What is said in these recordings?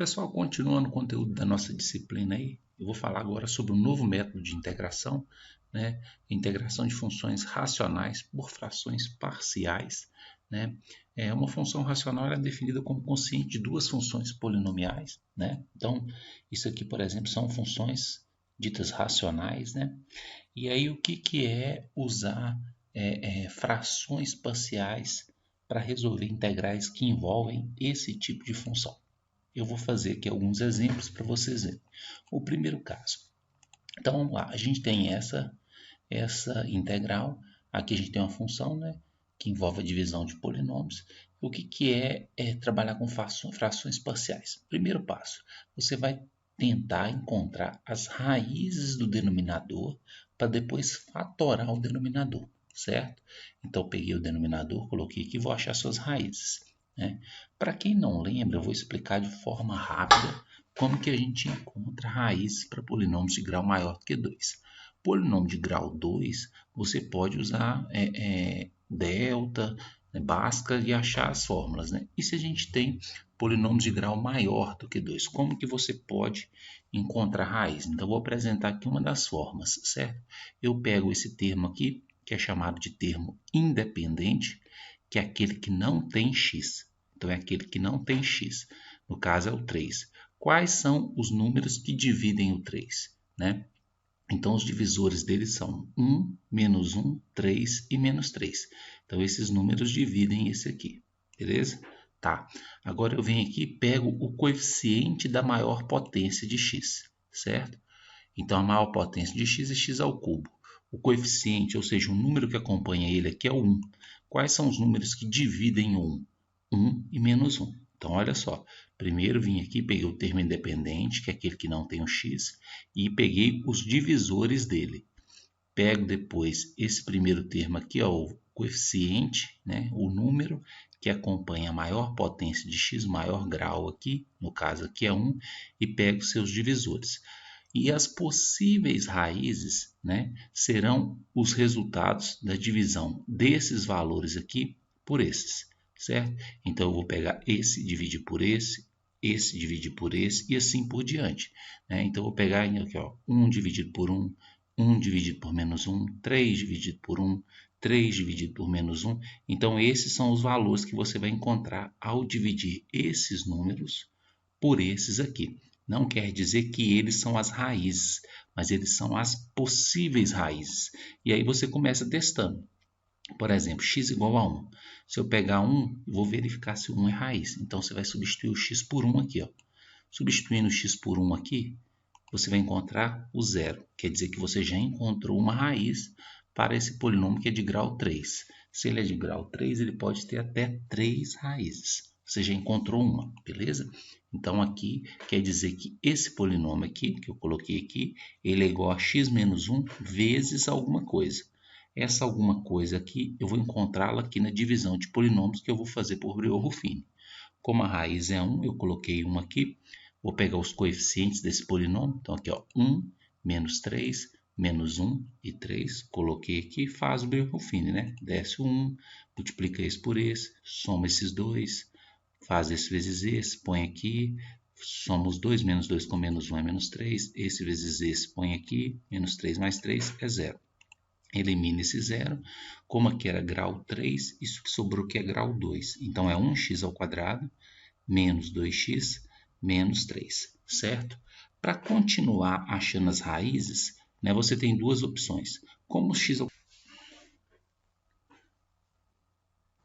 Pessoal, continuando o conteúdo da nossa disciplina aí, eu vou falar agora sobre um novo método de integração, né? Integração de funções racionais por frações parciais, né? Uma função racional é definida como consciente de duas funções polinomiais, né? Então, isso aqui, por exemplo, são funções ditas racionais, né? E aí, o que é usar frações parciais para resolver integrais que envolvem esse tipo de função? Eu vou fazer aqui alguns exemplos para vocês verem. O primeiro caso. Então vamos lá, a gente tem essa integral, aqui a gente tem uma função, né, que envolve a divisão de polinômios. O que é trabalhar com frações parciais? Primeiro passo, você vai tentar encontrar as raízes do denominador para depois fatorar o denominador, certo? Então eu peguei o denominador, coloquei aqui e vou achar suas raízes, né? Para quem não lembra, eu vou explicar de forma rápida como que a gente encontra raízes para polinômios de grau maior do que 2. Polinômio de grau 2, você pode usar delta, Bhaskara e achar as fórmulas, né? E se a gente tem polinômios de grau maior do que 2, como que você pode encontrar raiz? Então, eu vou apresentar aqui uma das formas, certo? Eu pego esse termo aqui, que é chamado de termo independente, que é aquele que não tem x. Então, é aquele que não tem x. No caso, é o 3. Quais são os números que dividem o 3, né? Então, os divisores deles são 1, menos 1, 3 e menos 3. Então, esses números dividem esse aqui, beleza? Tá. Agora, eu venho aqui e pego o coeficiente da maior potência de x, certo? Então, a maior potência de x é x ao cubo. O coeficiente, ou seja, o número que acompanha ele aqui é o 1. Quais são os números que dividem o 1? 1 e menos 1. Então, olha só. Primeiro vim aqui, peguei o termo independente, que é aquele que não tem o x, e peguei os divisores dele. Pego depois esse primeiro termo aqui, ó, o coeficiente, né, o número que acompanha a maior potência de x, maior grau aqui, no caso aqui é 1, e pego seus divisores. E as possíveis raízes, né, serão os resultados da divisão desses valores aqui por esses, certo? Então, eu vou pegar esse, dividir por esse dividir por esse, e assim por diante, né? Então, eu vou pegar aqui, ó, 1 dividido por 1, 1 dividido por menos 1, 3 dividido por 1, 3 dividido por menos 1. Então, esses são os valores que você vai encontrar ao dividir esses números por esses aqui. Não quer dizer que eles são as raízes, mas eles são as possíveis raízes. E aí você começa testando. Por exemplo, x igual a 1. Se eu pegar 1, vou verificar se o 1 é raiz. Então, você vai substituir o x por 1 aqui, ó. Substituindo o x por 1 aqui, você vai encontrar o zero. Quer dizer que você já encontrou uma raiz para esse polinômio que é de grau 3. Se ele é de grau 3, ele pode ter até 3 raízes. Você já encontrou uma, beleza? Então, aqui quer dizer que esse polinômio aqui, que eu coloquei aqui, ele é igual a x menos 1 vezes alguma coisa. Essa alguma coisa aqui, eu vou encontrá-la aqui na divisão de polinômios que eu vou fazer por Breuer-Ruffini. Como a raiz é 1, eu coloquei 1 aqui. Vou pegar os coeficientes desse polinômio. Então, aqui, ó, 1, menos 3, menos 1 e 3. Coloquei aqui, faz o Breuer-Ruffini, né? Desce o 1, multiplica esse por esse, soma esses dois, faz esse vezes esse, põe aqui, soma os dois, menos 2 com menos 1 é menos 3, esse vezes esse, põe aqui, menos 3 mais 3 é 0. Elimina esse zero. Como aqui era grau 3, isso que sobrou aqui é grau 2. Então, é 1x ao quadrado menos 2x menos 3, certo? Para continuar achando as raízes, né, você tem duas opções. Como x ao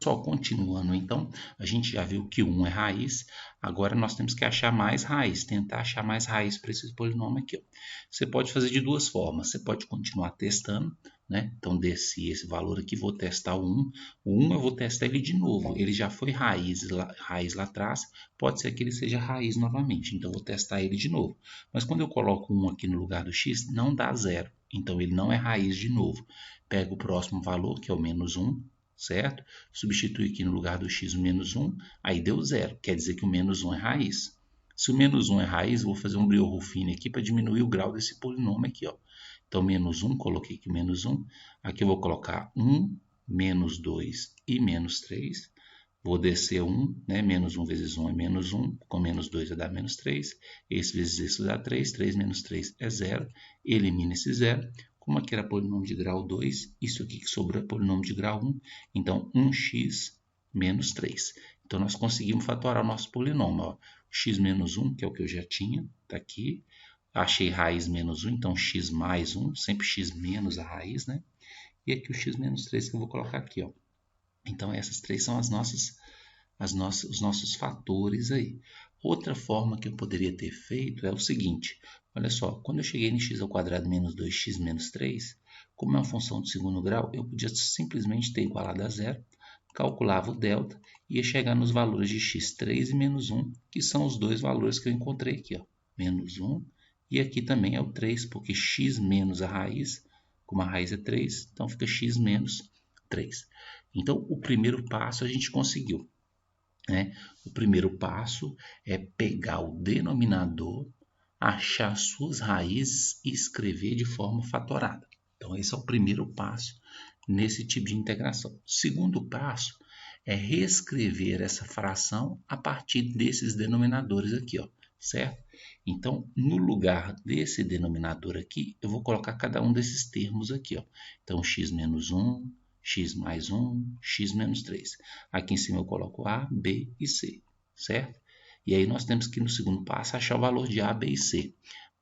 Só continuando, então, a gente já viu que 1 é raiz, agora nós temos que achar mais raiz, tentar achar mais raiz para esse polinômio aqui, ó. Você pode fazer de duas formas, você pode continuar testando, né? Então, desci esse valor aqui, vou testar o 1. O 1 eu vou testar ele de novo, ele já foi raiz lá atrás, pode ser que ele seja raiz novamente, então vou testar ele de novo. Mas quando eu coloco 1 aqui no lugar do x, não dá zero, então ele não é raiz de novo. Pego o próximo valor, que é o menos 1, certo? Substitui aqui no lugar do x o menos 1, aí deu zero, quer dizer que o menos 1 é raiz. Se o menos 1 é raiz, eu vou fazer um Breuer-Ruffini aqui para diminuir o grau desse polinômio aqui, ó. Então, menos 1, coloquei aqui menos 1. Aqui eu vou colocar 1, menos 2 e menos 3. Vou descer 1, né? Menos 1 vezes 1 é menos 1, com menos 2 vai dar menos 3. Esse vezes esse dá 3, 3 menos 3 é 0. Elimina esse 0. Como aqui era polinômio de grau 2, isso aqui que sobrou é polinômio de grau 1. Então, 1x menos 3. Então, nós conseguimos fatorar o nosso polinômio. Ó. X menos 1, que é o que eu já tinha, está aqui. Achei raiz menos 1, então x mais 1, sempre x menos a raiz, né? E aqui o x menos 3 que eu vou colocar aqui, ó. Então, essas três são os nossos fatores aí. Outra forma que eu poderia ter feito é o seguinte. Olha só, quando eu cheguei em x ao quadrado menos 2x menos 3, como é uma função de segundo grau, eu podia simplesmente ter igualado a zero, calculava o delta e ia chegar nos valores de x3 e menos 1, que são os dois valores que eu encontrei aqui, ó, menos 1, e aqui também é o 3, porque x menos a raiz, como a raiz é 3, então fica x menos 3. Então, o primeiro passo a gente conseguiu, né? O primeiro passo é pegar o denominador, achar suas raízes e escrever de forma fatorada. Então, esse é o primeiro passo nesse tipo de integração. O segundo passo é reescrever essa fração a partir desses denominadores aqui, ó, certo? Então, no lugar desse denominador aqui, eu vou colocar cada um desses termos aqui, ó. Então, x menos 1, x mais 1, x menos 3. Aqui em cima eu coloco A, B e C, certo? E aí nós temos que, no segundo passo, achar o valor de A, B e C,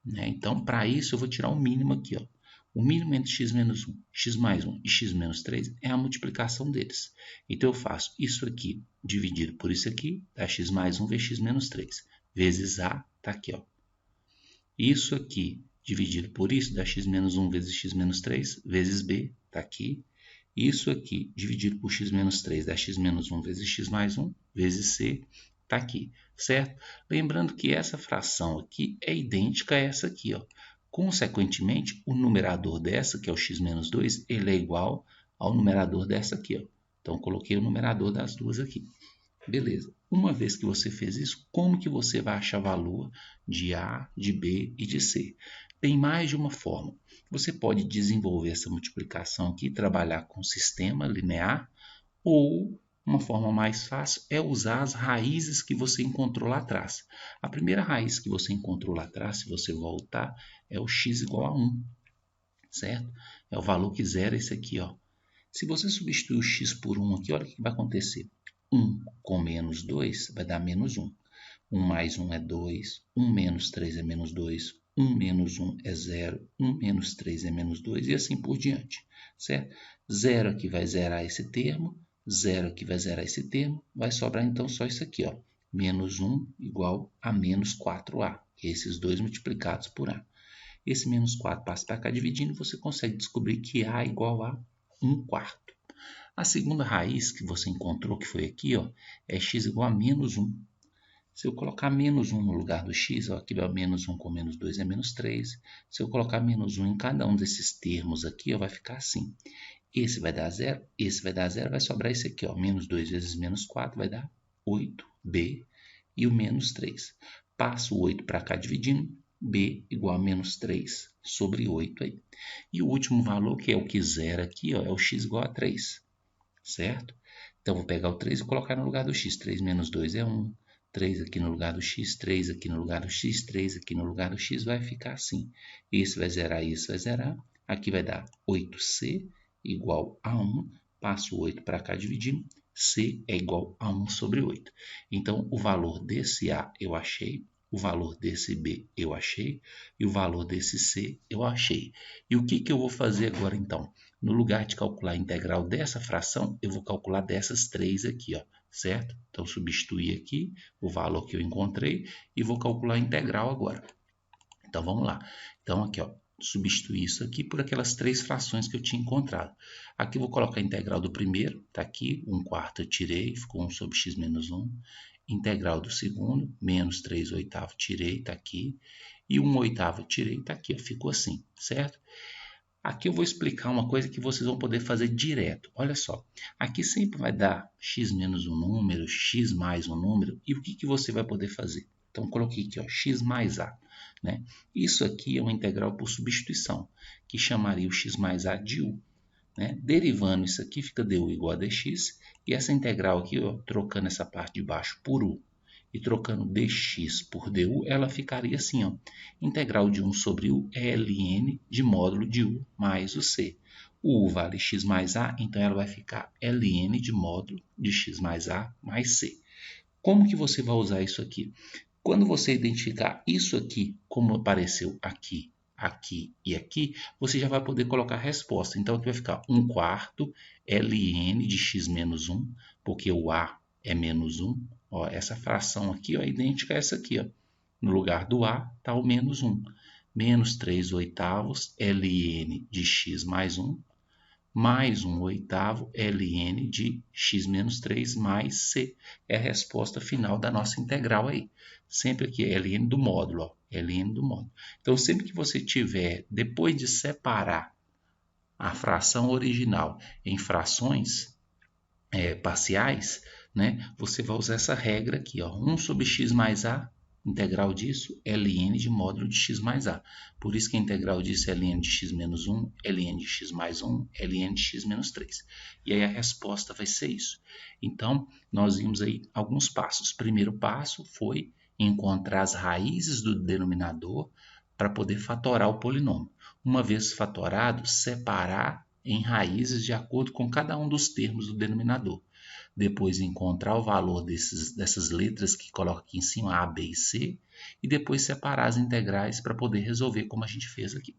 né? Então, para isso, eu vou tirar o mínimo aqui, ó. O mínimo entre x menos 1, x mais 1 e x menos 3 é a multiplicação deles. Então, eu faço isso aqui dividido por isso aqui, dá x mais 1 vezes x menos 3, vezes A, tá aqui, ó. Isso aqui dividido por isso dá x menos 1 vezes x menos 3, vezes B, tá aqui. Isso aqui dividido por x menos 3 dá x menos 1 vezes x mais 1, vezes C, tá aqui, certo? Lembrando que essa fração aqui é idêntica a essa aqui, ó. Consequentemente, o numerador dessa, que é o x menos 2, ele é igual ao numerador dessa aqui, ó. Então, coloquei o numerador das duas aqui. Beleza. Uma vez que você fez isso, como que você vai achar valor de A, de B e de C? Tem mais de uma forma. Você pode desenvolver essa multiplicação aqui, trabalhar com sistema linear, ou uma forma mais fácil é usar as raízes que você encontrou lá atrás. A primeira raiz que você encontrou lá atrás, se você voltar, é o x igual a 1, certo? É o valor que zera esse aqui, ó. Se você substituir o x por 1 aqui, olha o que vai acontecer. 1 com menos 2 vai dar menos 1. 1 mais 1 é 2. 1 menos 3 é menos 2. 1 menos 1 é 0. 1 menos 3 é menos 2 e assim por diante, certo? 0 aqui vai zerar esse termo. 0 aqui vai zerar esse termo. Vai sobrar então só isso aqui, ó. Menos 1 igual a menos 4A, que é esses dois multiplicados por A. Esse menos 4 passa para cá dividindo, você consegue descobrir que A é igual a 1 quarto. A segunda raiz que você encontrou, que foi aqui, ó, é x igual a menos 1. Se eu colocar menos 1 no lugar do x, ó, aqui vai menos 1 com menos 2 é menos 3. Se eu colocar menos 1 em cada um desses termos aqui, ó, vai ficar assim. Esse vai dar 0, esse vai dar 0, vai sobrar esse aqui, ó, menos 2 vezes menos 4 vai dar 8b e o menos 3. Passo o 8 para cá dividindo, b igual a menos 3 sobre 8 aí. E o último valor, que é o que zera aqui, ó, é o x igual a 3. Certo? Então, vou pegar o 3 e colocar no lugar do x. 3 menos 2 é 1. 3 aqui no lugar do x, 3 aqui no lugar do x, 3 aqui no lugar do x, vai ficar assim. Esse vai zerar, esse vai zerar. Aqui vai dar 8c igual a 1. Passo o 8 para cá dividindo. C é igual a 1 sobre 8. Então, o valor desse A eu achei. O valor desse B eu achei. E o valor desse C eu achei. E o que eu vou fazer agora, então? No lugar de calcular a integral dessa fração, eu vou calcular dessas três aqui, ó, certo? Então, substituir aqui o valor que eu encontrei e vou calcular a integral agora. Então, vamos lá. Então, aqui, ó, substituir isso aqui por aquelas três frações que eu tinha encontrado. Aqui eu vou colocar a integral do primeiro, tá aqui, 1 quarto eu tirei, ficou 1 sobre x menos 1. Integral do segundo, menos 3 oitavos, tirei, tá aqui. E 1 oitavo eu tirei, tá aqui, ó, ficou assim, certo? Aqui eu vou explicar uma coisa que vocês vão poder fazer direto. Olha só, aqui sempre vai dar x menos um número, x mais um número, e o que você vai poder fazer? Então, coloquei aqui, ó, x mais a. Né? Isso aqui é uma integral por substituição, que chamaria o x mais a de u. né? Derivando isso aqui, fica du igual a dx, e essa integral aqui, ó, trocando essa parte de baixo por u e trocando dx por du, ela ficaria assim, ó, integral de 1 sobre u é ln de módulo de u mais o c. O u vale x mais a, então ela vai ficar ln de módulo de x mais a mais c. Como que você vai usar isso aqui? Quando você identificar isso aqui, como apareceu aqui, aqui e aqui, você já vai poder colocar a resposta. Então, aqui vai ficar 1/4 ln de x menos 1, porque o a é menos 1. Ó, essa fração aqui ó, é idêntica a essa aqui. Ó. No lugar do a está o menos 1. Menos 3/8 ln de x mais 1, mais 1/8 ln de x menos 3 mais c. É a resposta final da nossa integral aí. Sempre aqui é ln do módulo, ó, ln do módulo. Então, sempre que você tiver, depois de separar a fração original em frações parciais, né, você vai usar essa regra aqui, ó, 1 sobre x mais a, integral disso, ln de módulo de x mais a. Por isso que a integral disso é ln de x menos 1, ln de x mais 1, ln de x menos 3. E aí a resposta vai ser isso. Então, nós vimos aí alguns passos. O primeiro passo foi encontrar as raízes do denominador para poder fatorar o polinômio. Uma vez fatorado, separar em raízes de acordo com cada um dos termos do denominador. Depois encontrar o valor dessas letras que coloca aqui em cima, A, B e C, e depois separar as integrais para poder resolver como a gente fez aqui.